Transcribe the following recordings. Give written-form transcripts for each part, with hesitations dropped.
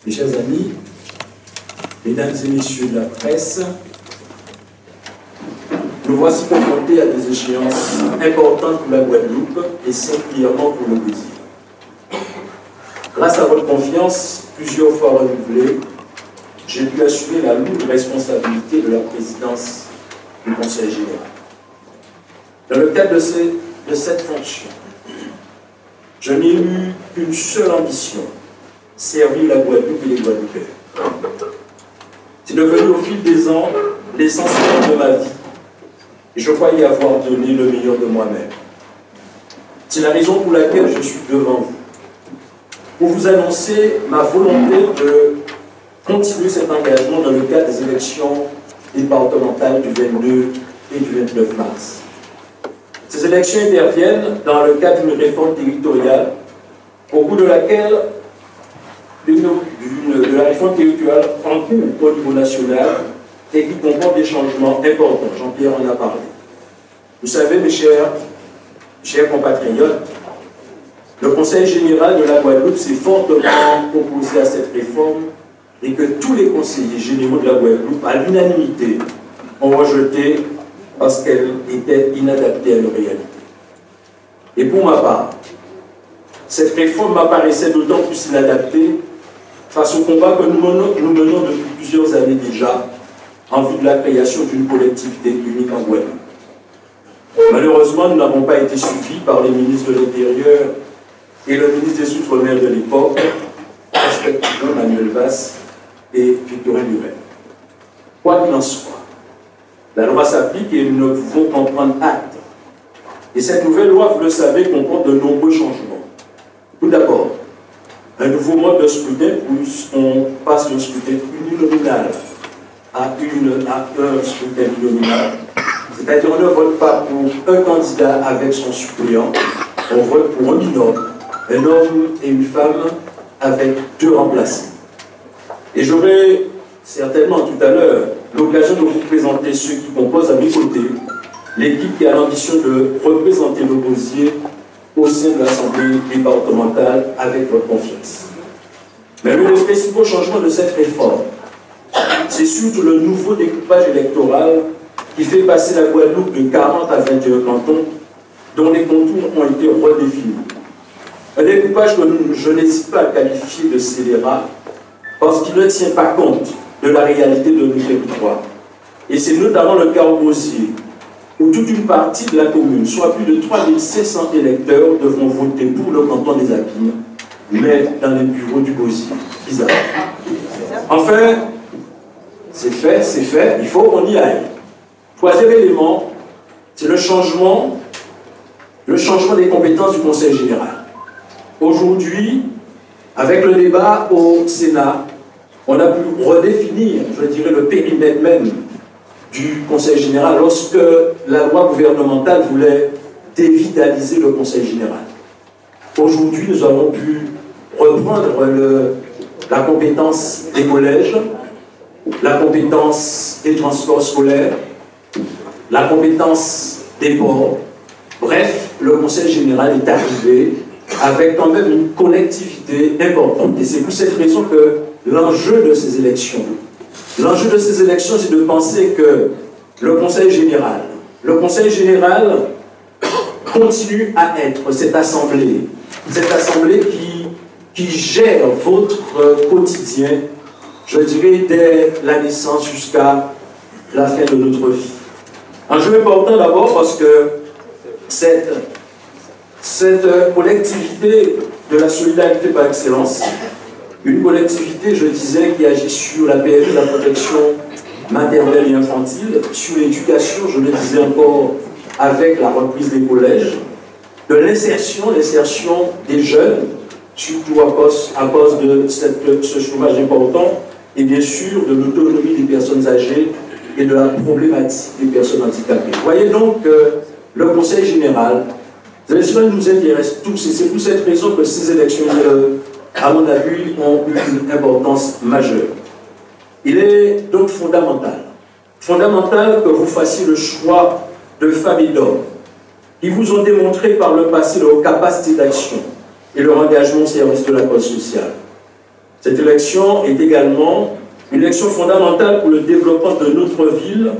Mes chers amis, mesdames et messieurs de la presse, nous voici confrontés à des échéances importantes pour la Guadeloupe et singulièrement pour le Gosier. Grâce à votre confiance, plusieurs fois renouvelée, j'ai pu assumer la lourde responsabilité de la présidence du Conseil général. Dans le cadre de cette fonction, je n'ai eu qu'une seule ambition, servir la Guadeloupe et les Guadeloupéens. C'est devenu au fil des ans l'essentiel de ma vie et je crois y avoir donné le meilleur de moi-même. C'est la raison pour laquelle je suis devant vous, pour vous annoncer ma volonté de continuer cet engagement dans le cadre des élections départementales du 22 et du 29 mars. Ces élections interviennent dans le cadre d'une réforme territoriale, au cours de laquelle de la réforme territoriale en cours au niveau national et qui comporte des changements importants. Jean-Pierre en a parlé. Vous savez, mes chers compatriotes, le Conseil général de la Guadeloupe s'est fortement opposé à cette réforme et que tous les conseillers généraux de la Guadeloupe, à l'unanimité, ont rejeté parce qu'elle était inadaptée à nos réalités. Et pour ma part, cette réforme m'apparaissait d'autant plus inadaptée face au combat que nous menons depuis plusieurs années déjà en vue de la création d'une collectivité unique en Guadeloupe. Malheureusement, nous n'avons pas été suivis par les ministres de l'Intérieur et le ministre des Outre-mer de l'époque, respectivement Manuel Valls et Victorin Lurel. Quoi qu'il en soit, la loi s'applique et nous ne pouvons qu'en prendre acte. Et cette nouvelle loi, vous le savez, comporte de nombreux changements. Tout d'abord, un nouveau mode de scrutin, on passe le scrutin uninominal à un scrutin binominal. C'est-à-dire on ne vote pas pour un candidat avec son suppléant, on vote pour un binôme, un homme et une femme avec deux remplaçants. Et j'aurai certainement tout à l'heure l'occasion de vous présenter ceux qui composent à mes côtés l'équipe qui a l'ambition de représenter le Gosier au sein de l'Assemblée départementale avec votre confiance. Mais l'un des principaux changements de cette réforme, c'est surtout le nouveau découpage électoral qui fait passer la Guadeloupe de 40 à 21 cantons dont les contours ont été redéfinis. Un découpage que je n'hésite pas à qualifier de scélérat parce qu'il ne tient pas compte de la réalité de nos territoires. Et c'est notamment le cas au Gosier, où toute une partie de la commune, soit plus de 3500 électeurs, devront voter pour le canton des Abîmes, mais dans les bureaux du Gosier. Bizarre. Enfin, c'est fait, il faut qu'on y aille. Troisième élément, c'est le changement des compétences du Conseil général. Aujourd'hui, avec le débat au Sénat, on a pu redéfinir, je dirais, le périmètre même du Conseil général lorsque la loi gouvernementale voulait dévitaliser le Conseil général. Aujourd'hui, nous avons pu reprendre la compétence des collèges, la compétence des transports scolaires, la compétence des ports. Bref, le Conseil général est arrivé avec quand même une collectivité importante. Et c'est pour cette raison que l'enjeu de ces élections, c'est de penser que le Conseil général continue à être cette assemblée qui gère votre quotidien, je dirais, dès la naissance jusqu'à la fin de notre vie. Enjeu important d'abord parce que cette collectivité de la solidarité par excellence, une collectivité, je disais, qui agit sur la PMI, la protection maternelle et infantile, sur l'éducation, je le disais encore, avec la reprise des collèges, de l'insertion des jeunes, surtout à cause de ce chômage important, et bien sûr de l'autonomie des personnes âgées et de la problématique des personnes handicapées. Vous voyez donc que le Conseil général, cela nous intéresse tous, et c'est pour cette raison que ces élections, à mon avis, ont une importance majeure. Il est donc fondamental que vous fassiez le choix de femmes et d'hommes qui vous ont démontré par le passé leur capacité d'action et leur engagement au service de la cause sociale. Cette élection est également une élection fondamentale pour le développement de notre ville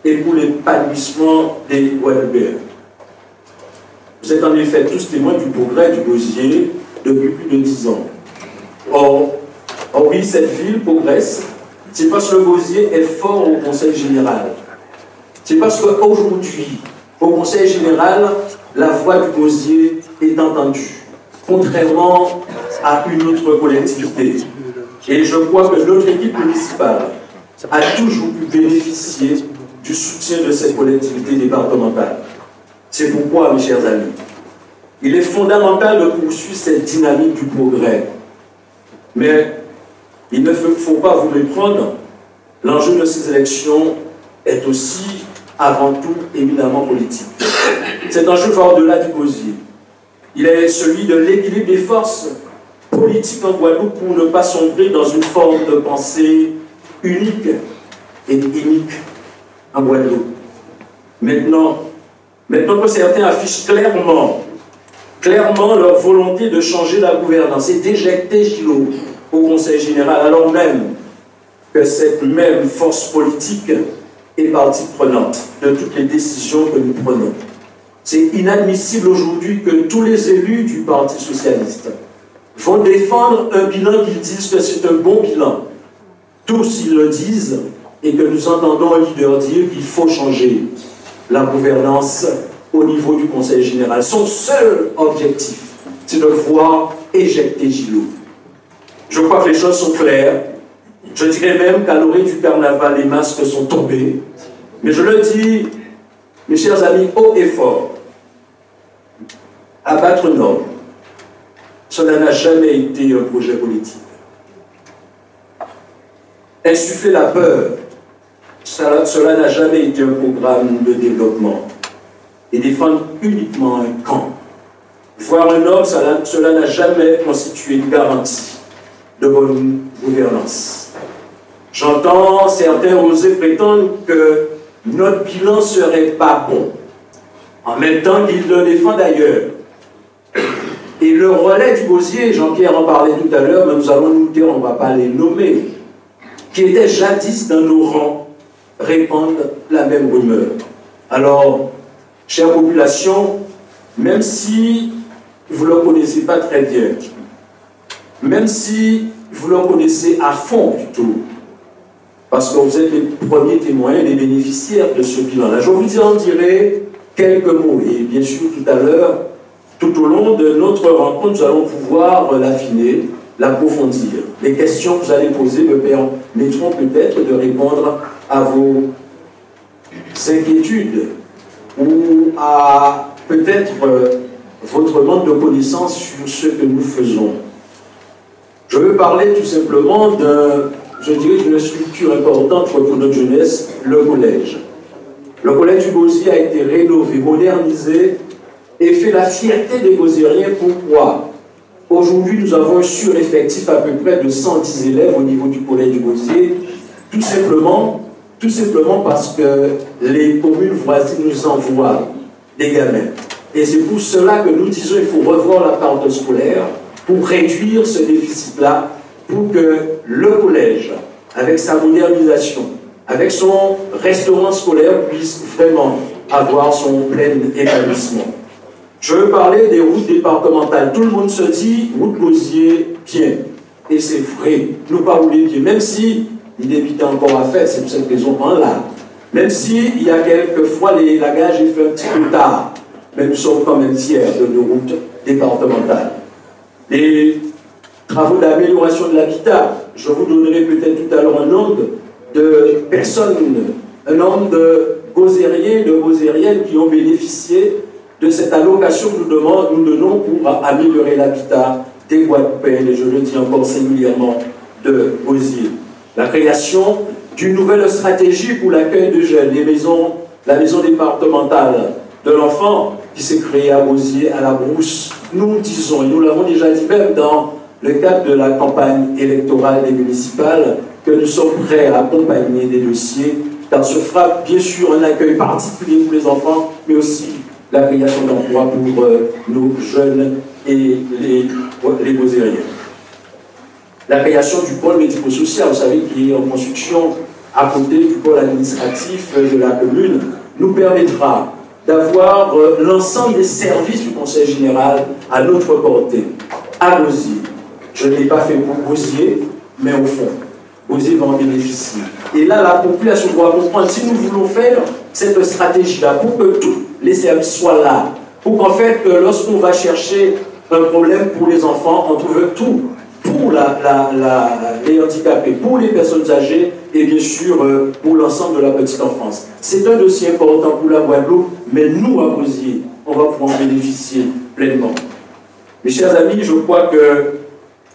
et pour l'épanouissement des Guadeloupéens. Vous êtes en effet tous témoins du progrès du Gosier depuis plus de 10 ans. Or oui, cette ville progresse, c'est parce que le Gosier est fort au Conseil général. C'est parce qu'aujourd'hui, au Conseil général, la voix du Gosier est entendue, contrairement à une autre collectivité. Et je crois que notre équipe municipale a toujours pu bénéficier du soutien de cette collectivité départementale. C'est pourquoi, mes chers amis, il est fondamental de poursuivre cette dynamique du progrès. Mais il ne faut pas vous méprendre, l'enjeu de ces élections est aussi, avant tout, éminemment politique. Cet enjeu va au-delà du Gosier. Il est celui de l'équilibre des forces politiques en Guadeloupe pour ne pas sombrer dans une forme de pensée unique et inique en Guadeloupe. Maintenant que certains affichent clairement leur volonté de changer la gouvernance et d'éjecter Gillot au Conseil général, alors même que cette même force politique est partie prenante de toutes les décisions que nous prenons. C'est inadmissible aujourd'hui que tous les élus du Parti socialiste vont défendre un bilan qu'ils disent que c'est un bon bilan. Tous ils le disent et que nous entendons un leader dire qu'il faut changer la gouvernance au niveau du Conseil général. Son seul objectif, c'est de voir éjecter Gillot. Je crois que les choses sont claires. Je dirais même qu'à l'orée du carnaval, les masques sont tombés. Mais je le dis, mes chers amis, haut et fort, abattre Nord, cela n'a jamais été un projet politique. Insuffler la peur, cela n'a jamais été un programme de développement. Et défendre uniquement un camp, voir un homme, cela n'a jamais constitué une garantie de bonne gouvernance. J'entends certains oser prétendre que notre bilan ne serait pas bon, en même temps qu'ils le défendent d'ailleurs. Et le relais du Gosier, Jean-Pierre en parlait tout à l'heure, mais nous allons nous dire, on ne va pas les nommer, qui étaient jadis dans nos rangs, répandent la même rumeur. Alors, chère population, même si vous ne le connaissez pas très bien, même si vous le connaissez à fond plutôt, parce que vous êtes les premiers témoins, les bénéficiaires de ce bilan-là, je vous en dirai quelques mots. Et bien sûr, tout à l'heure, tout au long de notre rencontre, nous allons pouvoir l'affiner, l'approfondir. Les questions que vous allez poser me permettront peut-être de répondre à vos inquiétudes ou à peut-être votre manque de connaissances sur ce que nous faisons. Je veux parler tout simplement d'une structure importante pour notre jeunesse, le collège. Le collège du Gosier a été rénové, modernisé et fait la fierté des Gosieriens. Pourquoi? Aujourd'hui, nous avons un sureffectif à peu près de 110 élèves au niveau du collège du Gosier, tout simplement parce que les communes voisines nous envoient des gamins. Et c'est pour cela que nous disons qu'il faut revoir la carte scolaire pour réduire ce déficit-là, pour que le collège, avec sa modernisation, avec son restaurant scolaire, puisse vraiment avoir son plein épanouissement. Je veux parler des routes départementales. Tout le monde se dit « route Gosier, bien ». Et c'est vrai, nous pas rouler bien, même si il débitait encore à faire, c'est pour cette raison en là. Même s'il y a quelques fois, la gage est fait un petit peu tard, mais nous sommes quand même fiers de nos routes départementales. Les travaux d'amélioration de l'habitat, je vous donnerai peut-être tout à l'heure un nombre de personnes, un nombre de Gosieriens, de Gosieriennes qui ont bénéficié de cette allocation que nous donnons pour améliorer l'habitat des Guadeloupéens, et je le dis encore singulièrement de Gosier. La création d'une nouvelle stratégie pour l'accueil de jeunes, la maison départementale de l'enfant qui s'est créée à Gosier, à la Brousse. Nous disons, et nous l'avons déjà dit même dans le cadre de la campagne électorale des municipales, que nous sommes prêts à accompagner des dossiers, car ce fera bien sûr un accueil particulier pour les enfants, mais aussi la création d'emplois pour nos jeunes et les Gosieriens. La création du pôle médico-social, vous savez, qui est en construction à côté du pôle administratif de la commune, nous permettra d'avoir l'ensemble des services du Conseil général à notre portée, à Gosier. Je ne l'ai pas fait pour Gosier, mais au fond, Gosier va en bénéficier. Et là, la population doit comprendre, si nous voulons faire cette stratégie-là, pour que tous les services soient là, pour qu'en fait, lorsqu'on va chercher un problème pour les enfants, on trouve tout pour les handicapés, pour les personnes âgées et bien sûr pour l'ensemble de la petite enfance. C'est un dossier important pour la Guadeloupe, mais nous, à Gosier, on va pouvoir en bénéficier pleinement. Mes chers amis, je crois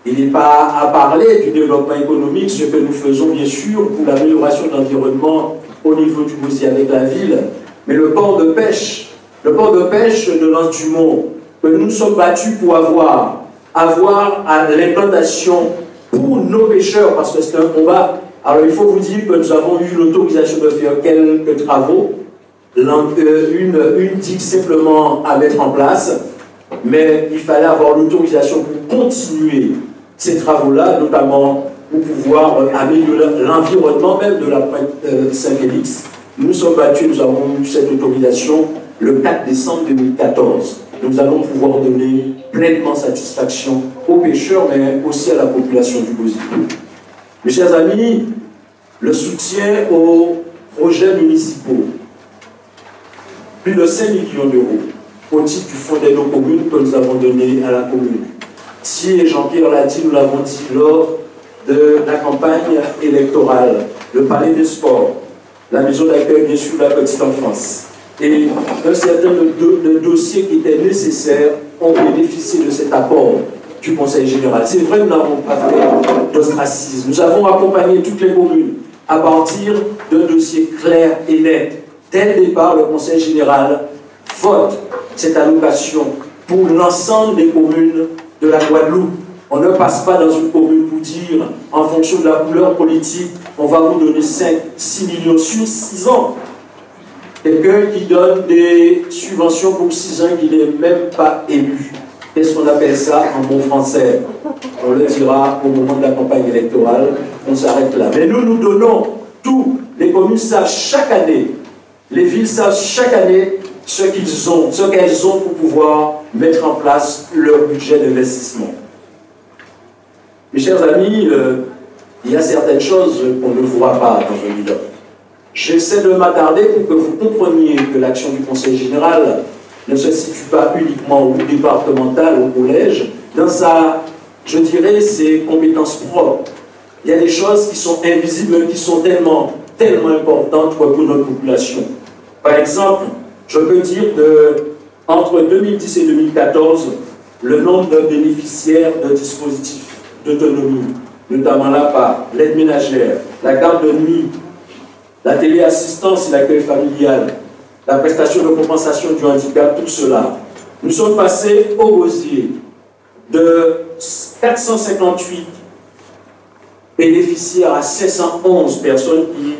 qu'il n'est pas à parler du développement économique, ce que nous faisons bien sûr pour l'amélioration de l'environnement au niveau du Gosier avec la ville, mais le port de pêche de l'Anse-du-Mont, que nous sommes battus pour avoir à l'implantation pour nos pêcheurs, parce que c'est un combat. Alors il faut vous dire que nous avons eu l'autorisation de faire quelques travaux, une digue simplement à mettre en place, mais il fallait avoir l'autorisation pour continuer ces travaux-là, notamment pour pouvoir améliorer l'environnement même de la pointe Saint-Félix. Nous sommes battus, nous avons eu cette autorisation le 4 décembre 2014. Nous allons pouvoir donner pleinement satisfaction aux pêcheurs, mais aussi à la population du Gosier. Mes chers amis, le soutien aux projets municipaux, plus de 5 millions d'euros au titre du fonds d'aide aux communes que nous avons donné à la commune. Si Jean-Pierre l'a dit, nous l'avons dit lors de la campagne électorale, le palais des sports, la maison d'accueil bien sûr de la petite enfance, et un certain nombre de dossiers qui étaient nécessaires ont bénéficié de cet apport du Conseil général. C'est vrai, nous n'avons pas fait d'ostracisme. Nous avons accompagné toutes les communes à partir d'un dossier clair et net. Dès le départ, le Conseil général vote cette allocation pour l'ensemble des communes de la Guadeloupe. On ne passe pas dans une commune pour dire, en fonction de la couleur politique, on va vous donner 5, 6 millions sur 6 ans. Quelqu'un qui donne des subventions pour 6 ans qui n'est même pas élu. Qu'est-ce qu'on appelle ça en bon français? On le dira au moment de la campagne électorale, on s'arrête là. Mais nous, nous donnons tout. Les communes savent chaque année, les villes savent chaque année ce qu'elles ont pour pouvoir mettre en place leur budget d'investissement. Mes chers amis, il y a certaines choses qu'on ne voit pas dans un bilan. J'essaie de m'attarder pour que vous compreniez que l'action du Conseil général ne se situe pas uniquement au départemental, au collège, dans je dirais, ses compétences propres. Il y a des choses qui sont invisibles, mais qui sont tellement importantes pour notre population. Par exemple, je peux dire qu'entre 2010 et 2014, le nombre de bénéficiaires de dispositifs d'autonomie, notamment là par l'aide ménagère, la garde de nuit, la téléassistance et l'accueil familial, la prestation de compensation du handicap, tout cela. Nous sommes passés au Gosier de 458 bénéficiaires à 511 personnes qui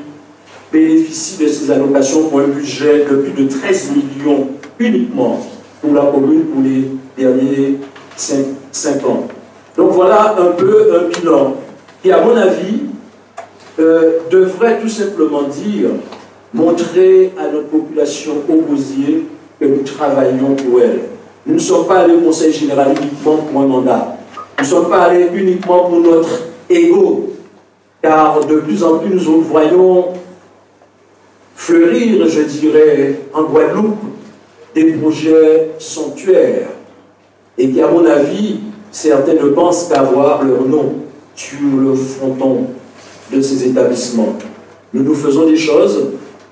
bénéficient de ces allocations pour un budget de plus de 13 millions uniquement pour la commune pour les derniers 5 ans. Donc voilà un peu un bilan qui, à mon avis, devrait tout simplement montrer à notre population au Gosier que nous travaillons pour elle. Nous ne sommes pas allés au Conseil général uniquement pour un mandat. Nous ne sommes pas allés uniquement pour notre ego, car de plus en plus nous voyons fleurir, je dirais, en Guadeloupe, des projets somptuaires, et qui, à mon avis, certains ne pensent qu'avoir leur nom sur le fronton de ces établissements. Nous faisons des choses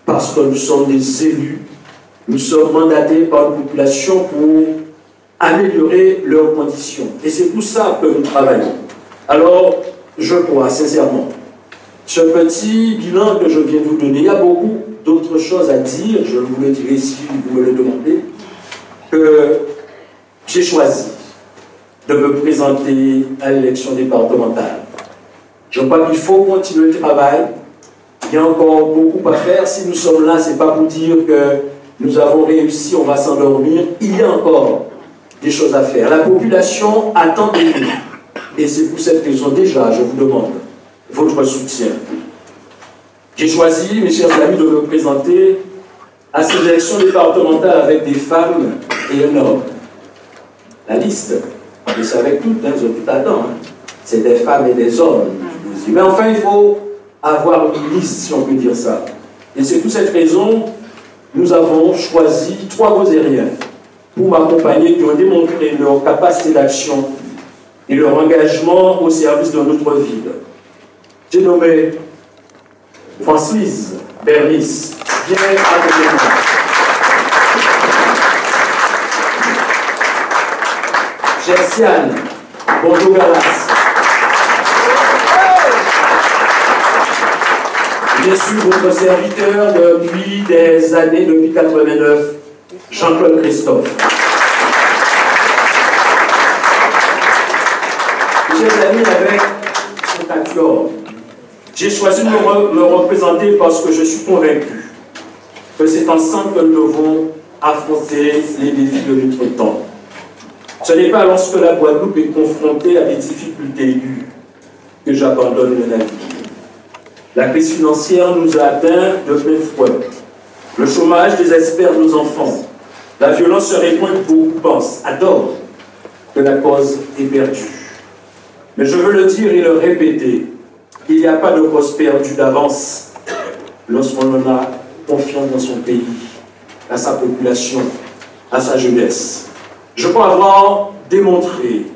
parce que nous sommes des élus, nous sommes mandatés par une population pour améliorer leurs conditions. Et c'est pour ça que nous travaillons. Alors, je crois sincèrement, ce petit bilan que je viens de vous donner, il y a beaucoup d'autres choses à dire, je vous le dirai si vous me le demandez, que j'ai choisi de me présenter à l'élection départementale. Je crois qu'il faut continuer le travail. Il y a encore beaucoup à faire. Si nous sommes là, ce n'est pas pour dire que nous avons réussi, on va s'endormir. Il y a encore des choses à faire. La population attend de nous Et c'est pour cette raison déjà, je vous demande votre soutien. J'ai choisi, mes chers amis, de me présenter à ces élections départementales avec des femmes et un homme. La liste, vous savez toutes, hein, ils ont tout à temps, hein. C'est des femmes et des hommes. Mais enfin, il faut avoir une liste, si on peut dire ça. Et c'est pour cette raison, nous avons choisi 3 Gozériens pour m'accompagner, qui ont démontré leur capacité d'action et leur engagement au service de notre ville. J'ai nommé Francis Bernice. Viens à côté de moi. Gersiane Bonjour-Galas. Je suis votre serviteur depuis des années, depuis 89, Jean-Claude Christophe. Chers amis, avec ce quatuor, j'ai choisi de me représenter parce que je suis convaincu que c'est ensemble que nous devons affronter les défis de notre temps. Ce n'est pas lorsque la Guadeloupe est confrontée à des difficultés aiguës que j'abandonne le navire. La crise financière nous a atteints de plein fouet. Le chômage désespère nos enfants. La violence se répand et beaucoup pensent, à tort, que la cause est perdue. Mais je veux le dire et le répéter, il n'y a pas de cause perdue d'avance lorsqu'on en a confiance dans son pays, à sa population, à sa jeunesse. Je crois avoir démontré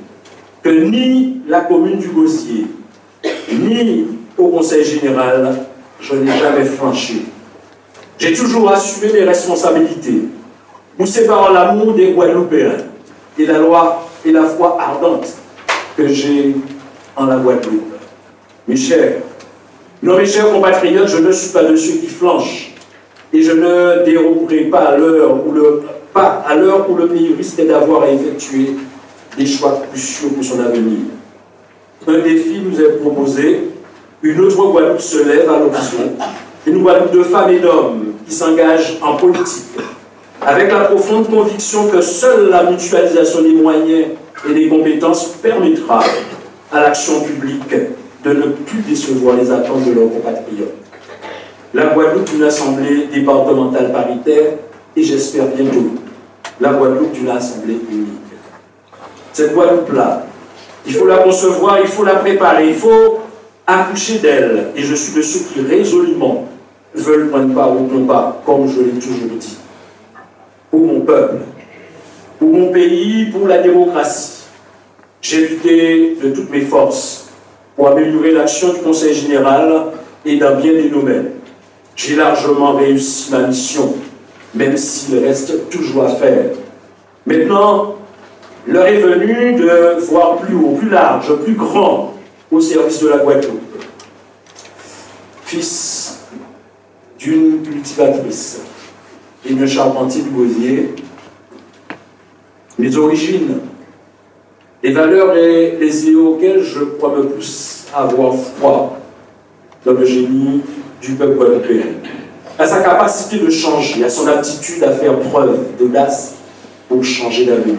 que ni la commune du Gosier, ni au Conseil général, je n'ai jamais flanché. J'ai toujours assumé mes responsabilités, poussé par l'amour des Guadeloupéens et la loi et la foi ardente que j'ai en la Guadeloupe. Mes chers compatriotes, je ne suis pas de ceux qui flanchent et je ne dérogerai pas à l'heure où le pays risque d'avoir à effectuer des choix cruciaux pour son avenir. Un défi nous est proposé, une autre Guadeloupe se lève à l'horizon, une Guadeloupe de femmes et d'hommes qui s'engagent en politique, avec la profonde conviction que seule la mutualisation des moyens et des compétences permettra à l'action publique de ne plus décevoir les attentes de leurs compatriotes. La Guadeloupe d'une assemblée départementale paritaire et j'espère bientôt la Guadeloupe d'une assemblée unique. Cette Guadeloupe-là, il faut la concevoir, il faut la préparer, il faut accoucher d'elle. Et je suis de ceux qui résolument veulent prendre part au combat, comme je l'ai toujours dit. Pour mon peuple, pour mon pays, pour la démocratie. J'ai lutté de toutes mes forces pour améliorer l'action du Conseil général et dans bien des domaines. J'ai largement réussi ma mission, même s'il reste toujours à faire. Maintenant, l'heure est venue de voir plus haut, plus large, plus grand au service de la Guadeloupe. Fils d'une cultivatrice et d'un charpentier du Gosier, mes origines, les valeurs et les idées auxquelles je crois me poussent à avoir foi dans le génie du peuple guadeloupéen, à sa capacité de changer, à son aptitude à faire preuve d'audace pour changer d'avenir.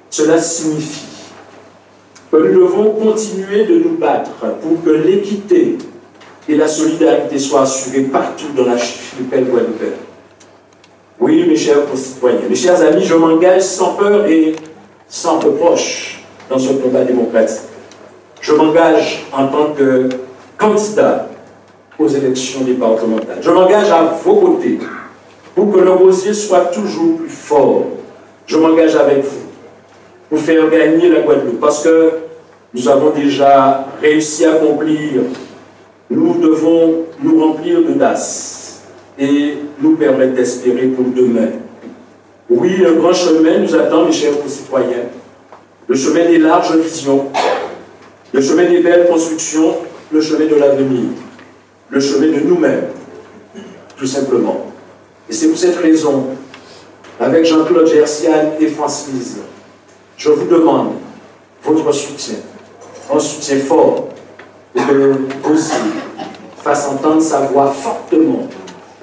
Cela signifie que nous devons continuer de nous battre pour que l'équité et la solidarité soient assurées partout dans l'archipel guadeloupéen. Oui, mes chers concitoyens, mes chers amis, je m'engage sans peur et sans reproche dans ce combat démocratique. Je m'engage en tant que candidat aux élections départementales. Je m'engage à vos côtés pour que le Gosier soit toujours plus fort. Je m'engage avec vous pour faire gagner la Guadeloupe parce que nous avons déjà réussi à accomplir. Nous devons nous remplir d'audace et nous permettre d'espérer pour demain. Oui, un grand chemin nous attend, mes chers concitoyens. Le chemin des larges visions, le chemin des belles constructions, le chemin de l'avenir, le chemin de nous-mêmes, tout simplement. Et c'est pour cette raison, avec Jean-Claude, Gersiane et Francis, je vous demande votre soutien, un soutien fort, pour que le Gosier fasse entendre sa voix fortement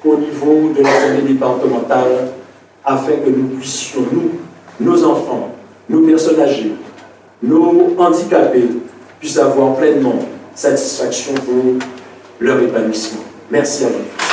au niveau de l'Assemblée départementale, afin que nous puissions, nous, nos enfants, nos personnes âgées, nos handicapés, puissent avoir pleinement satisfaction pour leur épanouissement. Merci à vous.